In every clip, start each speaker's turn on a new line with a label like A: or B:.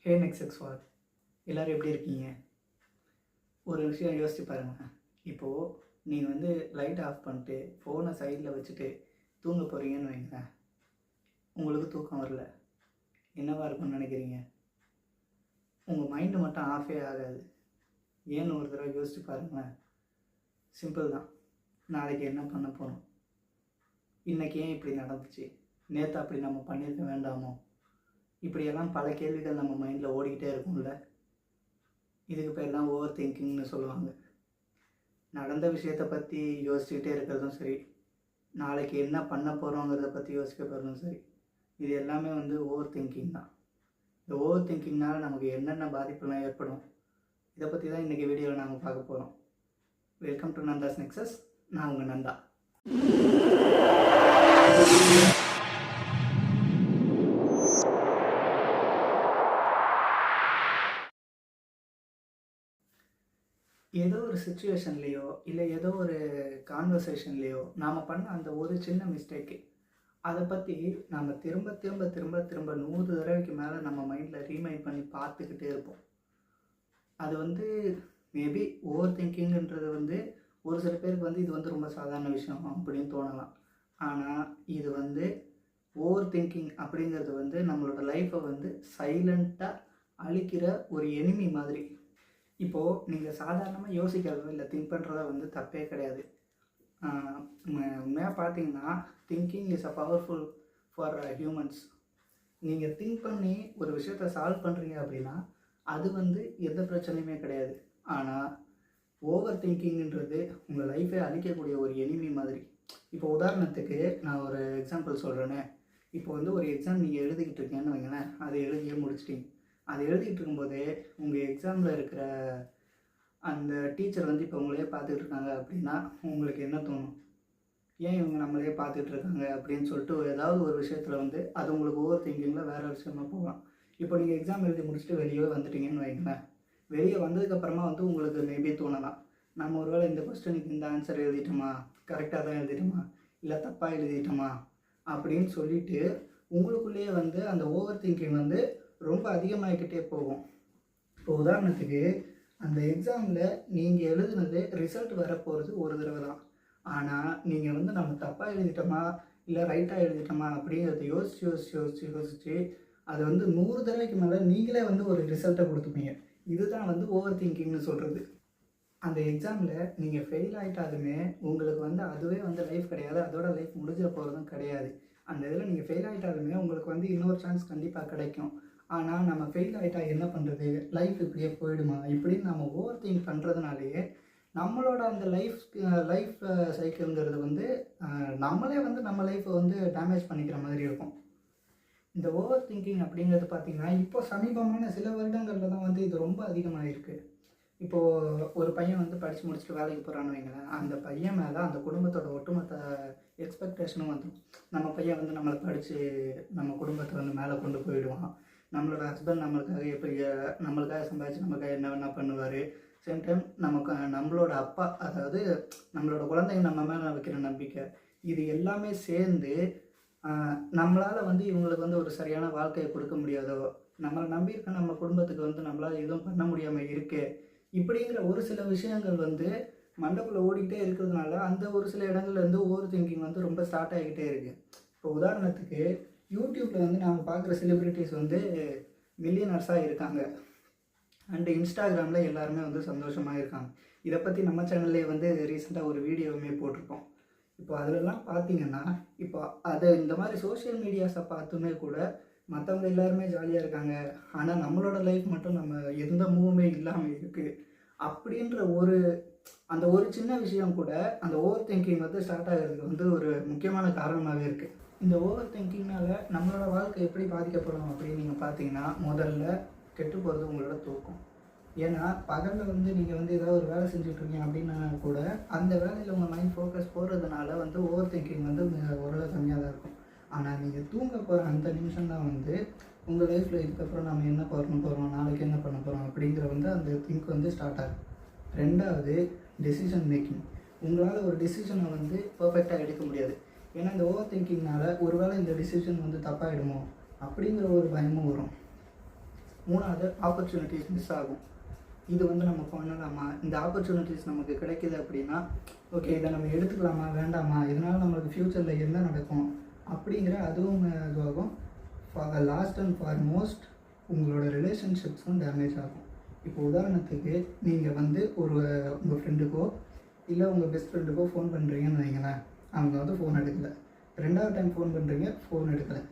A: ஹே next எக்ஸ்வாட் எல்லோரும் எப்படி இருக்கீங்க? ஒரு விஷயம் யோசிச்சு பாருங்கள். இப்போது நீங்கள் வந்து லைட் ஆஃப் பண்ணிட்டு ஃபோனை சைடில் வச்சுட்டு தூங்க போகிறீங்கன்னு வைங்களேன். உங்களுக்கு தூக்கம் வரல, என்னவா இருக்கும்னு நினைக்கிறீங்க? உங்கள் மைண்டு மட்டும் ஆஃபே ஆகாது. ஏன்னு ஒரு தடவை யோசிச்சு பாருங்களேன். சிம்பிள் தான். நாளைக்கு என்ன பண்ண போகிறோம், இன்றைக்கி ஏன் இப்படி நடந்துச்சு, நேற்று அப்படி நம்ம பண்ணியிருக்க வேண்டாமோ, இப்படியெல்லாம் பல கேள்விகள் நம்ம மைண்டில் ஓடிக்கிட்டே இருக்கும்ல. இதுக்கு பேர் தான் ஓவர் திங்கிங்னு சொல்லுவாங்க. நடந்த விஷயத்தை பற்றி யோசிச்சுக்கிட்டே இருக்கிறதும் சரி, நாளைக்கு என்ன பண்ண போகிறோங்கிறத பற்றி யோசிக்க போகிறதும் சரி, இது எல்லாமே வந்து ஓவர் திங்கிங் தான். இந்த ஓவர் திங்கிங்னால் நமக்கு என்னென்ன பாதிப்புலாம் ஏற்படும், இதை பற்றி தான் இன்றைக்கி வீடியோவில் நாங்கள் பார்க்க போகிறோம். Welcome to Nandhas nexus. நான் உங்கள் நந்தா. ஏதோ ஒரு சுச்சுவேஷன்லேயோ இல்லை ஏதோ ஒரு கான்வர்சேஷன்லேயோ நாம் பண்ண அந்த ஒரு சின்ன மிஸ்டேக்கு, அதை பற்றி நம்ம திரும்ப திரும்ப திரும்ப திரும்ப 100 தடவைக்கு மேலே நம்ம மைண்டில் ரீமைண்ட் பண்ணி பார்த்துக்கிட்டே இருப்போம். அது வந்து மேபி ஓவர் திங்கிங்ன்றது வந்து ஒரு சில பேருக்கு வந்து இது வந்து ரொம்ப சாதாரண விஷயம் அப்படின்னு தோணலாம். ஆனால் இது வந்து ஓவர் திங்கிங் அப்படிங்கிறது வந்து நம்மளோட லைஃப்பை வந்து சைலண்ட்டாக அழிக்கிற ஒரு எனிமி மாதிரி. இப்போது நீங்கள் சாதாரணமாக யோசிக்கிறதோ இல்லை திங்க் பண்ணுறதோ வந்து தப்பே கிடையாது. உண்மையாக பார்த்தீங்கன்னா thinking is a powerful for humans. நீங்கள் திங்க் பண்ணி ஒரு விஷயத்தை சால்வ் பண்ணுறீங்க அப்படின்னா அது வந்து எந்த பிரச்சனையுமே கிடையாது. ஆனால் ஓவர் திங்கிங்ன்றது உங்கள் லைஃபை அழிக்கக்கூடிய ஒரு எனிமி மாதிரி. இப்போ உதாரணத்துக்கு நான் ஒரு எக்ஸாம்பிள் சொல்கிறேன்னே. இப்போ வந்து ஒரு எக்ஸாம் நீங்கள் எழுதிக்கிட்டு இருக்கீங்கன்னு வைங்களேன். அதை எழுதியே முடிச்சிட்டிங்க. அதை எழுதிக்கிட்டு இருக்கும்போதே உங்கள் எக்ஸாமில் இருக்கிற அந்த டீச்சர் வந்து இப்போ உங்களையே பார்த்துக்கிட்டு இருக்காங்க அப்படின்னா உங்களுக்கு என்ன தோணும்? ஏன் இவங்க நம்மளையே பார்த்துட்டு இருக்காங்க அப்படின்னு சொல்லிட்டு ஏதாவது ஒரு விஷயத்தில் வந்து அது உங்களுக்கு ஓவர் திங்கிங்கில் வேறு விஷயமா போகலாம். இப்போ நீங்கள் எக்ஸாம் எழுதி முடிச்சுட்டு வெளியே வந்துட்டீங்கன்னு வைங்களேன். வெளியே வந்ததுக்கப்புறமா வந்து உங்களுக்கு மேபி தோணலாம், நம்ம ஒருவேளை இந்த கொஸ்டினுக்கு இந்த ஆன்சர் எழுதிட்டோமா, கரெக்டாக தான் எழுதிட்டோமா, இல்லை தப்பாக எழுதிட்டோமா அப்படின்னு சொல்லிட்டு உங்களுக்குள்ளேயே வந்து அந்த ஓவர் திங்கிங் வந்து ரொம்ப அதிகமாகிக்கிட்டே போகும். இப்போ உதாரணத்துக்கு அந்த எக்ஸாமில் நீங்கள் எழுதுனது ரிசல்ட் வரப்போகிறது ஒரு தடவை தான். ஆனால் நீங்கள் வந்து நம்ம தப்பாக எழுதிட்டோமா இல்லை ரைட்டாக எழுதிட்டோமா அப்படிங்கிறத யோசிச்சு யோசிச்சு யோசிச்சு யோசிச்சு அது வந்து 100 தடவைக்கு மேலே நீங்களே வந்து ஒரு ரிசல்ட்டை கொடுத்துப்பீங்க. இதுதான் வந்து ஓவர் திங்கிங்னு சொல்கிறது. அந்த எக்ஸாமில் நீங்கள் ஃபெயில் ஆகிட்டாலுமே உங்களுக்கு வந்து அதுவே வந்து லைஃப் கிடையாது, அதோட லைஃப் முடிஞ்ச போகிறதும் கிடையாது. அந்த இதில் நீங்கள் ஃபெயில் ஆகிட்டாலுமே உங்களுக்கு வந்து இன்னொரு சான்ஸ் கண்டிப்பாக கிடைக்கும். ஆனால் நம்ம ஃபெயில் ஆகிட்டா என்ன பண்ணுறது, லைஃப் இப்படியே போயிடுமா இப்படின்னு நம்ம ஓவர் திங்க் பண்ணுறதுனாலேயே நம்மளோட அந்த லைஃப் சைக்கிள்ங்கிறது வந்து நம்மளே வந்து நம்ம லைஃப்பை வந்து டேமேஜ் பண்ணிக்கிற மாதிரி இருக்கும். இந்த ஓவர் திங்கிங் அப்படிங்கிறது பார்த்திங்கன்னா இப்போ சமீபமான சில வருடங்களில் தான் வந்து இது ரொம்ப அதிகமாக இருக்குது. இப்போது ஒரு பையன் வந்து படித்து முடிச்சுட்டு வேலைக்கு போகிறான்னு வைங்களேன். அந்த பையன் மேலே அந்த குடும்பத்தோட ஒட்டுமொத்த எக்ஸ்பெக்டேஷனும் வந்துடும். நம்ம பையன் வந்து நம்மளை படித்து நம்ம குடும்பத்தை வந்து மேலே கொண்டு போயிடுவான், நம்மளோட ஹஸ்பண்ட் நம்மளுக்காக சம்பாதிச்சு நமக்காக என்ன வேணால் பண்ணுவார். சேம் டைம் நம்மளோட அப்பா, அதாவது நம்மளோட குழந்தைங்க நம்ம மேலே வைக்கிற நம்பிக்கை, இது எல்லாமே சேர்ந்து நம்மளால் வந்து இவங்களுக்கு வந்து ஒரு சரியான வாழ்க்கையை கொடுக்க முடியாதோ, நம்மளை நம்பியிருக்க நம்ம குடும்பத்துக்கு வந்து நம்மளால் எதுவும் பண்ண முடியாமல் இருக்கு, இப்படிங்கிற ஒரு சில விஷயங்கள் வந்து மண்டக்குள்ளே ஓடிக்கிட்டே இருக்கிறதுனால அந்த ஒரு சில இடங்கள்லேருந்து ஓவர் திங்கிங் வந்து ரொம்ப ஸ்டார்ட் ஆகிக்கிட்டே இருக்குது. இப்போ உதாரணத்துக்கு யூடியூப்பில் வந்து நாம் பார்க்குற செலிப்ரிட்டிஸ் வந்து மில்லியனர்ஸாக இருக்காங்க. அண்டு இன்ஸ்டாகிராமில் எல்லாருமே வந்து சந்தோஷமாக இருக்காங்க. இதை பற்றி நம்ம சேனல்லே வந்து ரீசெண்டாக ஒரு வீடியோவுமே போட்டிருக்கோம். இப்போ அதிலெல்லாம் பார்த்தீங்கன்னா இப்போ அதை இந்த மாதிரி சோஷியல் மீடியாஸை பார்த்துமே கூட மற்றவங்க எல்லாருமே ஜாலியாக இருக்காங்க, ஆனால் நம்மளோட லைஃப் மட்டும் நம்ம எந்த மூவுமே இல்லாமல் இருக்குது அப்படின்ற அந்த ஒரு சின்ன விஷயம் கூட அந்த ஓவர் திங்கிங் வந்து ஸ்டார்ட் ஆகிறதுக்கு வந்து ஒரு முக்கியமான காரணமாகவே இருக்குது. இந்த ஓவர் திங்கிங்னால் நம்மளோட வாழ்க்கை எப்படி பாதிக்கப்படும் அப்படின்னு நீங்கள் பார்த்தீங்கன்னா முதல்ல கெட்டு போகிறது உங்களோட தூக்கம். ஏன்னா பகலில் வந்து நீங்கள் வந்து ஏதாவது ஒரு வேலை செஞ்சுட்ருக்கீங்க அப்படின்னா கூட அந்த வேலையில் உங்கள் மைண்ட் ஃபோக்கஸ் போகிறதுனால வந்து ஓவர் திங்கிங் வந்து ஓரளவு கம்மியாக தான் இருக்கும். ஆனால் நீங்கள் தூங்க போகிற அந்த நிமிஷம் தான் வந்து உங்கள் லைஃப்பில் இதுக்கப்புறம் நம்ம என்ன பண்ண போகிறோம், நாளைக்கு என்ன பண்ண போகிறோம் அப்படிங்கிற வந்து அந்த திங்க் வந்து ஸ்டார்ட் ஆகும். ரெண்டாவது, டெசிஷன் மேக்கிங். உங்களால் ஒரு டெசிஷனை வந்து பர்ஃபெக்டாக எடுக்க முடியாது. ஏன்னா இந்த ஓவர் திங்கிங்னால் ஒருவேளை இந்த டெசிஷன் வந்து தப்பாகிடுமோ அப்படிங்கிற ஒரு பயமும் வரும். மூணாவது ஆப்பர்ச்சுனிட்டிஸ் மிஸ் ஆகும். இது வந்து நம்ம பண்ணலாமா, இந்த ஆப்பர்ச்சுனிட்டிஸ் நமக்கு கிடைக்கிது அப்படின்னா ஓகே இதை நம்ம எடுத்துக்கலாமா வேண்டாமா, இதனால் நம்மளுக்கு ஃப்யூச்சரில் என்ன நடக்கும் அப்படிங்கிற அதுவும் இதுவாகும். லாஸ்ட் அண்ட் ஃபார்மோஸ்ட் உங்களோட ரிலேஷன்ஷிப்ஸும் டேமேஜ் ஆகும். இப்போ உதாரணத்துக்கு நீங்கள் வந்து உங்கள் ஃப்ரெண்டுக்கோ இல்லை உங்கள் பெஸ்ட் ஃப்ரெண்டுக்கோ ஃபோன் பண்ணுறீங்கன்னு வைங்களேன், அவங்க வந்து ஃபோன் எடுக்கலை. 2வது டைம் ஃபோன் பண்ணுறீங்க, ஃபோன் எடுக்கலை.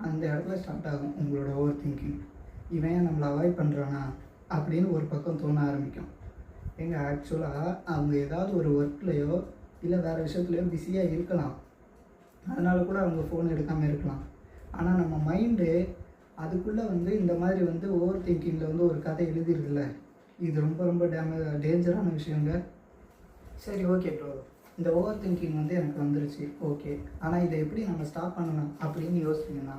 A: அந்த இடத்துல ஸ்டார்ட் ஆகும் உங்களோட ஓவர் திங்கிங். இவன் ஏன் நம்மளை அவாய்ட் பண்ணுறானா அப்படின்னு ஒரு பக்கம் தோண ஆரம்பிக்கும். ஆக்சுவலாக அவங்க ஏதாவது ஒரு ஒர்க்லேயோ இல்லை வேறு விஷயத்துலையோ பிஸியாக இருக்கலாம், அதனால கூட அவங்க ஃபோன் எடுக்காமல் இருக்கலாம். ஆனால் நம்ம மைண்டு அதுக்குள்ளே வந்து இந்த மாதிரி வந்து ஓவர் திங்கிங்கில் வந்து ஒரு கதை எழுதிருக்குல்ல, இது ரொம்ப ரொம்ப டேஞ்சரான விஷயங்க. சரி ஓகே ப்ரோ, இந்த ஓவர் திங்கிங் வந்து எனக்கு வந்துருச்சு ஓகே, ஆனால் இதை எப்படி நம்ம ஸ்டாப் பண்ணலாம் அப்படின்னு யோசிச்சிங்கன்னா,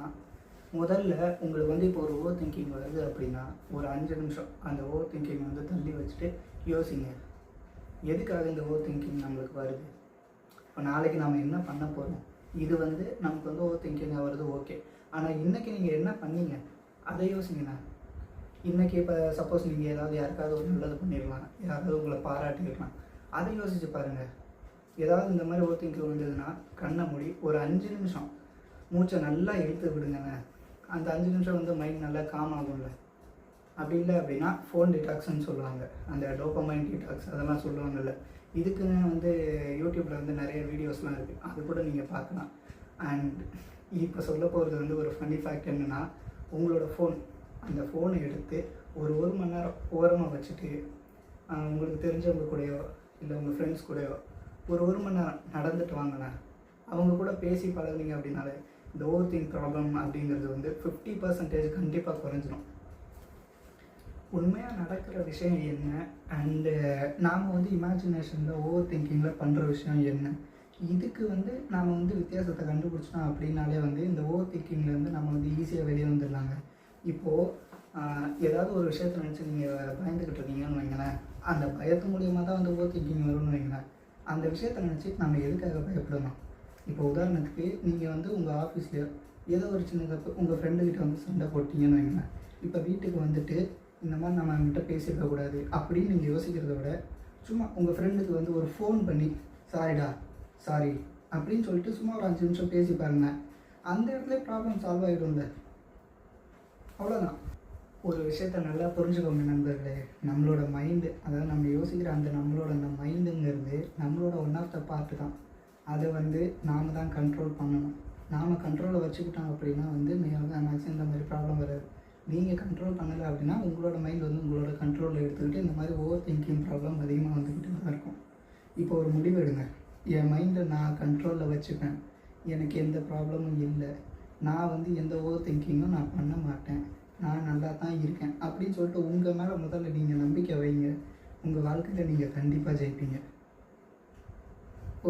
A: முதல்ல உங்களுக்கு வந்து இப்போ ஒரு ஓவர் திங்கிங் வருது அப்படின்னா ஒரு 5 நிமிஷம் அந்த ஓவர் திங்கிங் வந்து தள்ளி வச்சுட்டு யோசிங்க, எதுக்காக இந்த ஓவர் திங்கிங் நம்மளுக்கு வருது, இப்போ நாளைக்கு நாம் என்ன பண்ண போகிறோம், இது வந்து நமக்கு வந்து ஓவர் திங்கிங்காக வருது ஓகே, ஆனால் இன்றைக்கி நீங்கள் என்ன பண்ணீங்க அதை யோசிங்கண்ணா. இன்றைக்கி இப்போ சப்போஸ் நீங்கள் ஏதாவது யாருக்காவது ஒரு நல்லது பண்ணிடலாம், யாராவது உங்களை பாராட்டிடலாம், அதை யோசிச்சு பாருங்கள். ஏதாவது இந்த மாதிரி ஓவர் திங்கிங் வந்ததுன்னா கண்ணை மூடி ஒரு 5 நிமிஷம் மூச்சை நல்லா இழுத்து விடுங்கண்ணே. அந்த 5 நிமிஷம் வந்து மைண்ட் நல்லா காம் ஆகும்ல. அப்படி இல்லை அப்படின்னா ஃபோன் டிடாக்ஸ்ன்னு சொல்லுவாங்க, அந்த டோபமைன் டிடாக்ஸ் அதெல்லாம் சொல்லுவாங்கல்ல. இதுக்குன்னு வந்து யூடியூப்பில் வந்து நிறைய வீடியோஸ்லாம் இருக்குது, அது கூட நீங்கள் பார்க்கலாம். அண்ட் இப்போ சொல்ல போகிறது வந்து ஒரு ஃபன்னி ஃபேக்ட் என்னென்னா, உங்களோட அந்த ஃபோனை எடுத்து ஒரு மணி நேரம் ஓரமாக வச்சுட்டு உங்களுக்கு தெரிஞ்சவங்க கூடயோ இல்லை உங்கள் ஃப்ரெண்ட்ஸ் கூடயோ ஒரு மணி நேரம் நடந்துட்டு வாங்கினேன், அவங்க கூட பேசி பழகுனீங்க அப்படின்னாலே இந்த ஓவர் திங்க் ப்ராப்ளம் அப்படிங்கிறது வந்து 50% கண்டிப்பாக குறைஞ்சிடும். உண்மையாக நடக்கிற விஷயம் என்ன அண்டு நாம் வந்து இமேஜினேஷனில் ஓவர் திங்கிங்கில் பண்ணுற விஷயம் என்ன, இதுக்கு வந்து நாம் வந்து வித்தியாசத்தை கண்டுபிடிச்சிட்டோம் அப்படின்னாலே வந்து இந்த ஓவர் திங்கிங்லேருந்து நம்ம வந்து ஈஸியாக வெளியே வந்துடலாங்க. இப்போது ஏதாவது ஒரு விஷயத்தை நினச்சி நீங்கள் பயந்துக்கிட்டு இருக்கீங்கன்னு வைங்களேன், அந்த பயத்து மூலியமாக தான் வந்து ஓவர் திங்கிங் வரும்னு வைங்களேன். அந்த விஷயத்தை நினச்சி நம்ம எதுக்காக பயப்படணும். இப்போ உதாரணத்துக்கு நீங்கள் வந்து உங்கள் ஆஃபீஸ்லேயோ ஏதோ ஒரு சின்ன தப்பு உங்கள் ஃப்ரெண்டுக்கிட்ட வந்து சண்டை போட்டிங்கன்னு வைங்களேன், இப்போ வீட்டுக்கு வந்துட்டு இந்த மாதிரி நம்ம அவங்ககிட்ட பேசியிருக்கக்கூடாது அப்படின்னு நீங்கள் யோசிக்கிறத விட சும்மா உங்கள் ஃப்ரெண்டுக்கு வந்து ஒரு ஃபோன் பண்ணி சாரிடா சாரி அப்படின்னு சொல்லிட்டு சும்மா ஒரு 5 நிமிஷம் பேசி பாருங்க, அந்த இடத்துல ப்ராப்ளம் சால்வ் ஆகிடும்ல. அவ்வளோதான். ஒரு விஷயத்த நல்லா புரிஞ்சுக்கோங்க நண்பர்களே, நம்மளோட மைண்டு, அதாவது நம்ம யோசிக்கிற நம்மளோட மைண்டுங்கிறது நம்மளோட ஒன் ஆஃப் த பார்ட்டு தான். அதை வந்து நாம் தான் கண்ட்ரோல் பண்ணணும். நாம் கண்ட்ரோலை வச்சுக்கிட்டோம் அப்படின்னா வந்து மேக்ஸிமம் இந்த மாதிரி ப்ராப்ளம் வராது. நீங்கள் கண்ட்ரோல் பண்ணலை அப்படின்னா உங்களோட மைண்ட் வந்து உங்களோட கண்ட்ரோலில் எடுத்துக்கிட்டு இந்த மாதிரி ஓவர் திங்கிங் ப்ராப்ளம் அதிகமாக வந்துக்கிட்டு தான் இருக்கும். இப்போ ஒரு முடிவு எடுங்க, என் மைண்டை நான் கண்ட்ரோலில் வச்சுப்பேன், எனக்கு எந்த ப்ராப்ளமும் இல்லை, நான் வந்து எந்த ஓவர் திங்கிங்கும் நான் பண்ண மாட்டேன், நான் நல்லா தான் இருக்கேன் அப்படின்னு சொல்லிட்டு உங்கள் மேலே முதல்ல நீங்கள் நம்பிக்கை வைங்க. உங்கள் வாழ்க்கையில் நீங்கள் கண்டிப்பாக ஜெயிப்பீங்க.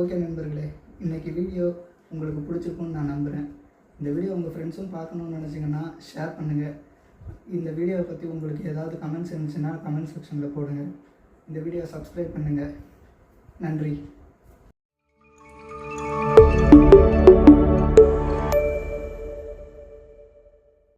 A: ஓகே நண்பர்களே, இன்றைக்கி வீடியோ உங்களுக்கு பிடிச்சிருக்குன்னு நான் நம்புகிறேன். இந்த வீடியோ உங்கள் ஃப்ரெண்ட்ஸும் பார்க்கணுன்னு நினச்சிங்கன்னா ஷேர் பண்ணுங்கள். இந்த வீடியோவை பற்றி உங்களுக்கு ஏதாவது கமெண்ட்ஸ் இருந்துச்சுன்னா கமெண்ட் செக்ஷனில் போடுங்க. இந்த வீடியோ சப்ஸ்கிரைப் பண்ணுங்கள். நன்றி.